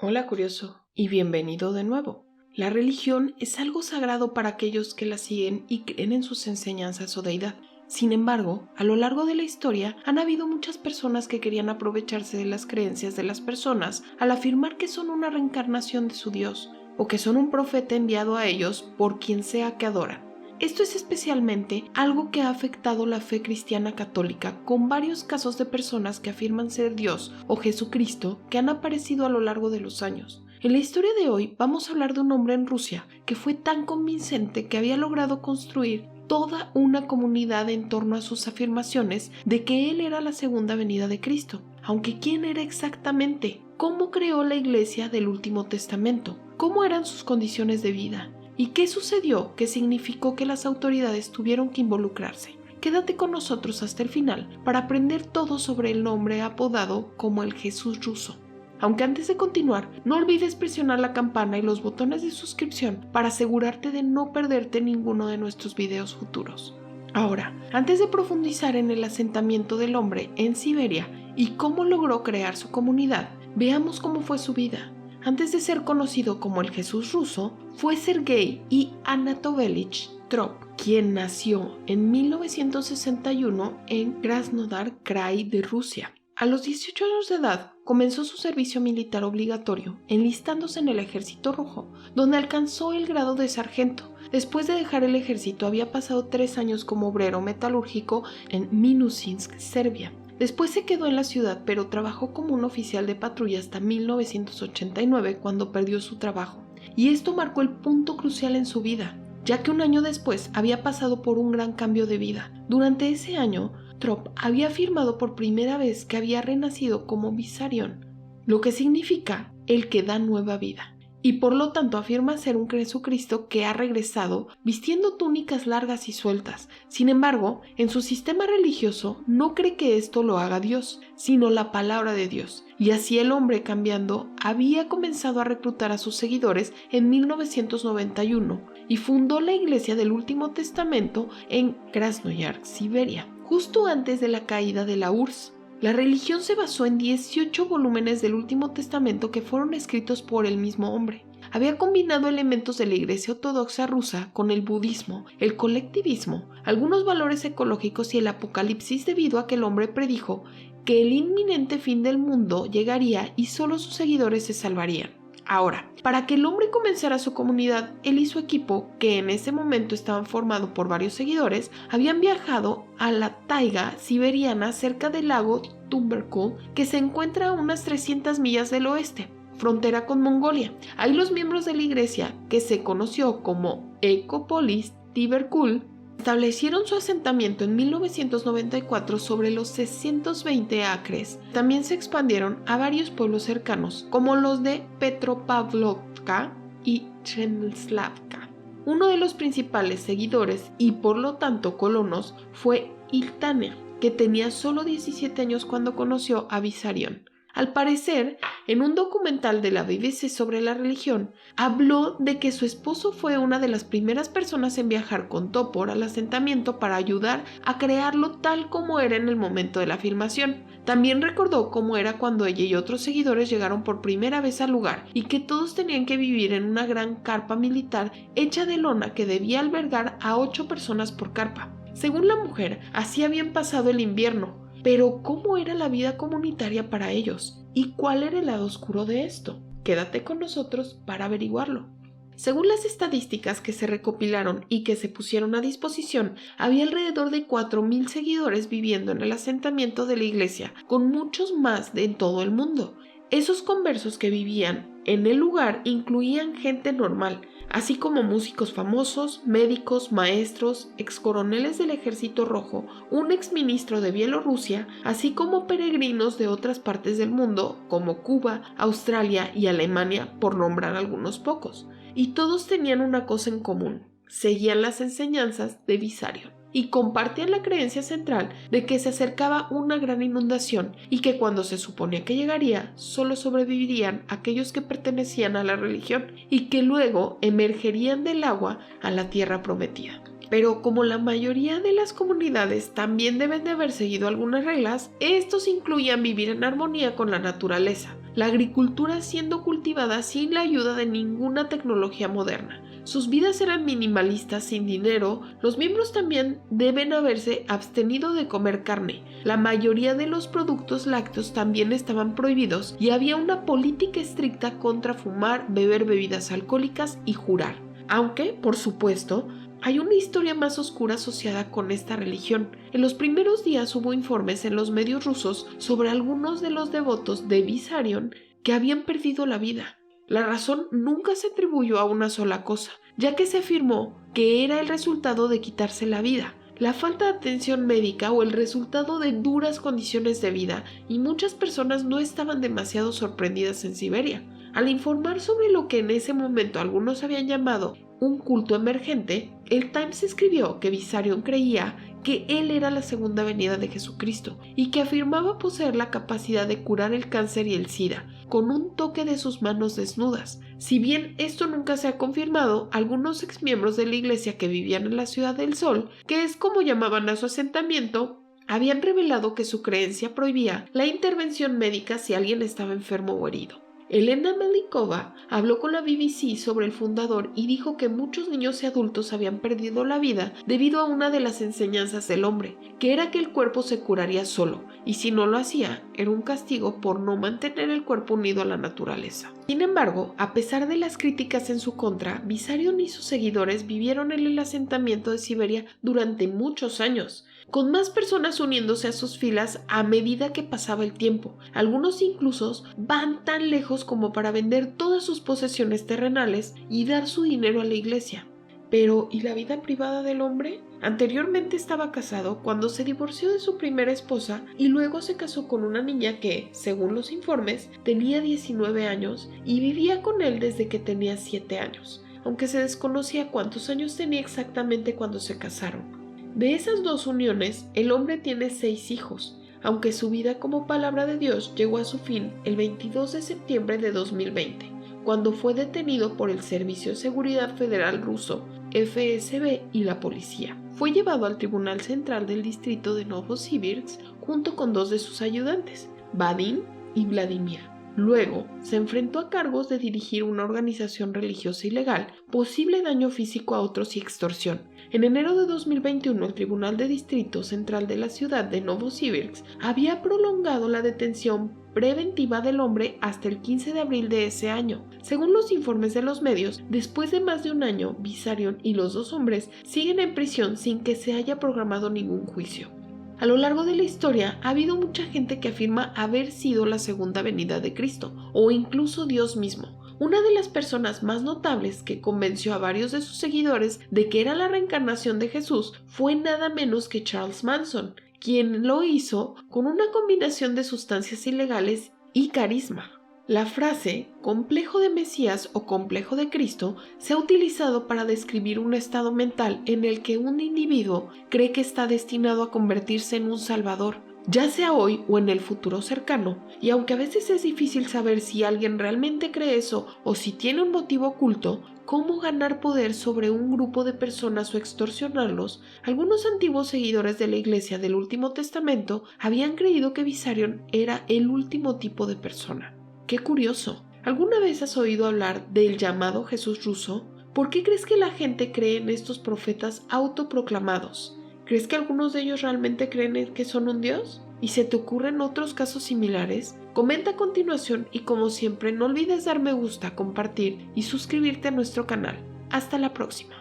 Hola curioso y bienvenido de nuevo. La religión es algo sagrado para aquellos que la siguen y creen en sus enseñanzas o deidad. Sin embargo, a lo largo de la historia han habido muchas personas que querían aprovecharse de las creencias de las personas al afirmar que son una reencarnación de su Dios o que son un profeta enviado a ellos por quien sea que adoran. Esto es especialmente algo que ha afectado la fe cristiana católica, con varios casos de personas que afirman ser Dios o Jesucristo que han aparecido a lo largo de los años. En la historia de hoy vamos a hablar de un hombre en Rusia que fue tan convincente que había logrado construir toda una comunidad en torno a sus afirmaciones de que él era la segunda venida de Cristo. Aunque ¿quién era exactamente? ¿Cómo creó la Iglesia del Último Testamento? ¿Cómo eran sus condiciones de vida? ¿Y qué sucedió que significó que las autoridades tuvieron que involucrarse? Quédate con nosotros hasta el final para aprender todo sobre el hombre apodado como el Jesús ruso. Aunque antes de continuar, no olvides presionar la campana y los botones de suscripción para asegurarte de no perderte ninguno de nuestros videos futuros. Ahora, antes de profundizar en el asentamiento del hombre en Siberia y cómo logró crear su comunidad, veamos cómo fue su vida. Antes de ser conocido como el Jesús ruso, fue Sergei I. Anatolovich Trop, quien nació en 1961 en Krasnodar Krai de Rusia. A los 18 años de edad, comenzó su servicio militar obligatorio, enlistándose en el Ejército Rojo, donde alcanzó el grado de sargento. Después de dejar el ejército, había pasado 3 años como obrero metalúrgico en Minusинsk, Serbia. Después se quedó en la ciudad, pero trabajó como un oficial de patrulla hasta 1989, cuando perdió su trabajo. Y esto marcó el punto crucial en su vida, ya que un año después había pasado por un gran cambio de vida. Durante ese año, Trop había afirmado por primera vez que había renacido como Vissarion, lo que significa el que da nueva vida. Y por lo tanto afirma ser un Jesucristo que ha regresado vistiendo túnicas largas y sueltas. Sin embargo, en su sistema religioso no cree que esto lo haga Dios, sino la palabra de Dios. Y así el hombre cambiando había comenzado a reclutar a sus seguidores en 1991 y fundó la Iglesia del Último Testamento en Krasnoyarsk, Siberia, justo antes de la caída de la URSS. La religión se basó en 18 volúmenes del Último Testamento que fueron escritos por el mismo hombre. Había combinado elementos de la Iglesia Ortodoxa rusa con el budismo, el colectivismo, algunos valores ecológicos y el apocalipsis, debido a que el hombre predijo que el inminente fin del mundo llegaría y solo sus seguidores se salvarían. Ahora, para que el hombre comenzara su comunidad, él y su equipo, que en ese momento estaban formados por varios seguidores, habían viajado a la taiga siberiana cerca del lago Tumberkul, que se encuentra a unas 300 millas del oeste, frontera con Mongolia. Ahí los miembros de la iglesia, que se conoció como Ecopolis Tiberkul, establecieron su asentamiento en 1994 sobre los 620 acres. También se expandieron a varios pueblos cercanos, como los de Petropavlovka y Chemslavka. Uno de los principales seguidores y por lo tanto colonos fue Iltane, que tenía solo 17 años cuando conoció a Vissarion. Al parecer, en un documental de la BBC sobre la religión, habló de que su esposo fue una de las primeras personas en viajar con Topor al asentamiento para ayudar a crearlo tal como era en el momento de la filmación. También recordó cómo era cuando ella y otros seguidores llegaron por primera vez al lugar y que todos tenían que vivir en una gran carpa militar hecha de lona que debía albergar a 8 personas por carpa. Según la mujer, así habían pasado el invierno. Pero ¿cómo era la vida comunitaria para ellos? ¿Y cuál era el lado oscuro de esto? Quédate con nosotros para averiguarlo. Según las estadísticas que se recopilaron y que se pusieron a disposición, había alrededor de 4,000 seguidores viviendo en el asentamiento de la iglesia, con muchos más en todo el mundo. Esos conversos que vivían en el lugar incluían gente normal, así como músicos famosos, médicos, maestros, excoroneles del Ejército Rojo, un exministro de Bielorrusia, así como peregrinos de otras partes del mundo, como Cuba, Australia y Alemania, por nombrar algunos pocos. Y todos tenían una cosa en común: seguían las enseñanzas de Vissarion y compartían la creencia central de que se acercaba una gran inundación y que cuando se suponía que llegaría, solo sobrevivirían aquellos que pertenecían a la religión y que luego emergerían del agua a la tierra prometida. Pero como la mayoría de las comunidades también deben de haber seguido algunas reglas, estos incluían vivir en armonía con la naturaleza, la agricultura siendo cultivada sin la ayuda de ninguna tecnología moderna. Sus vidas eran minimalistas, sin dinero. Los miembros también deben haberse abstenido de comer carne. La mayoría de los productos lácteos también estaban prohibidos y había una política estricta contra fumar, beber bebidas alcohólicas y jurar. Aunque, por supuesto, hay una historia más oscura asociada con esta religión. En los primeros días hubo informes en los medios rusos sobre algunos de los devotos de Vissarion que habían perdido la vida. La razón nunca se atribuyó a una sola cosa, ya que se afirmó que era el resultado de quitarse la vida, la falta de atención médica o el resultado de duras condiciones de vida, y muchas personas no estaban demasiado sorprendidas en Siberia. Al informar sobre lo que en ese momento algunos habían llamado un culto emergente, el Times escribió que Vissarion creía que él era la segunda venida de Jesucristo y que afirmaba poseer la capacidad de curar el cáncer y el SIDA con un toque de sus manos desnudas. Si bien esto nunca se ha confirmado, algunos exmiembros de la iglesia que vivían en la Ciudad del Sol, que es como llamaban a su asentamiento, habían revelado que su creencia prohibía la intervención médica si alguien estaba enfermo o herido. Elena Melikova habló con la BBC sobre el fundador y dijo que muchos niños y adultos habían perdido la vida debido a una de las enseñanzas del hombre, que era que el cuerpo se curaría solo, y si no lo hacía, era un castigo por no mantener el cuerpo unido a la naturaleza. Sin embargo, a pesar de las críticas en su contra, Vissarion y sus seguidores vivieron en el asentamiento de Siberia durante muchos años, con más personas uniéndose a sus filas a medida que pasaba el tiempo. Algunos incluso van tan lejos como para vender todas sus posesiones terrenales y dar su dinero a la iglesia. Pero, ¿y la vida privada del hombre? Anteriormente estaba casado cuando se divorció de su primera esposa y luego se casó con una niña que, según los informes, tenía 19 años y vivía con él desde que tenía 7 años, aunque se desconocía cuántos años tenía exactamente cuando se casaron. De esas dos uniones, el hombre tiene 6 hijos, aunque su vida como palabra de Dios llegó a su fin el 22 de septiembre de 2020, cuando fue detenido por el Servicio de Seguridad Federal ruso, FSB, y la policía. Fue llevado al Tribunal Central del Distrito de Novosibirsk junto con 2 de sus ayudantes, Vadim y Vladimir. Luego, se enfrentó a cargos de dirigir una organización religiosa ilegal, posible daño físico a otros y extorsión. En enero de 2021, el Tribunal de Distrito Central de la ciudad de Novosibirsk había prolongado la detención preventiva del hombre hasta el 15 de abril de ese año. Según los informes de los medios, después de más de un año, Vissarion y los 2 hombres siguen en prisión sin que se haya programado ningún juicio. A lo largo de la historia ha habido mucha gente que afirma haber sido la segunda venida de Cristo, o incluso Dios mismo. Una de las personas más notables que convenció a varios de sus seguidores de que era la reencarnación de Jesús fue nada menos que Charles Manson, quien lo hizo con una combinación de sustancias ilegales y carisma. La frase complejo de Mesías o complejo de Cristo se ha utilizado para describir un estado mental en el que un individuo cree que está destinado a convertirse en un salvador, ya sea hoy o en el futuro cercano, y aunque a veces es difícil saber si alguien realmente cree eso o si tiene un motivo oculto, cómo ganar poder sobre un grupo de personas o extorsionarlos, algunos antiguos seguidores de la Iglesia del Último Testamento habían creído que Vissarion era el último tipo de persona. ¡Qué curioso! ¿Alguna vez has oído hablar del llamado Jesús ruso? ¿Por qué crees que la gente cree en estos profetas autoproclamados? ¿Crees que algunos de ellos realmente creen que son un dios? ¿Y se te ocurren otros casos similares? Comenta a continuación y como siempre no olvides dar me gusta, compartir y suscribirte a nuestro canal. Hasta la próxima.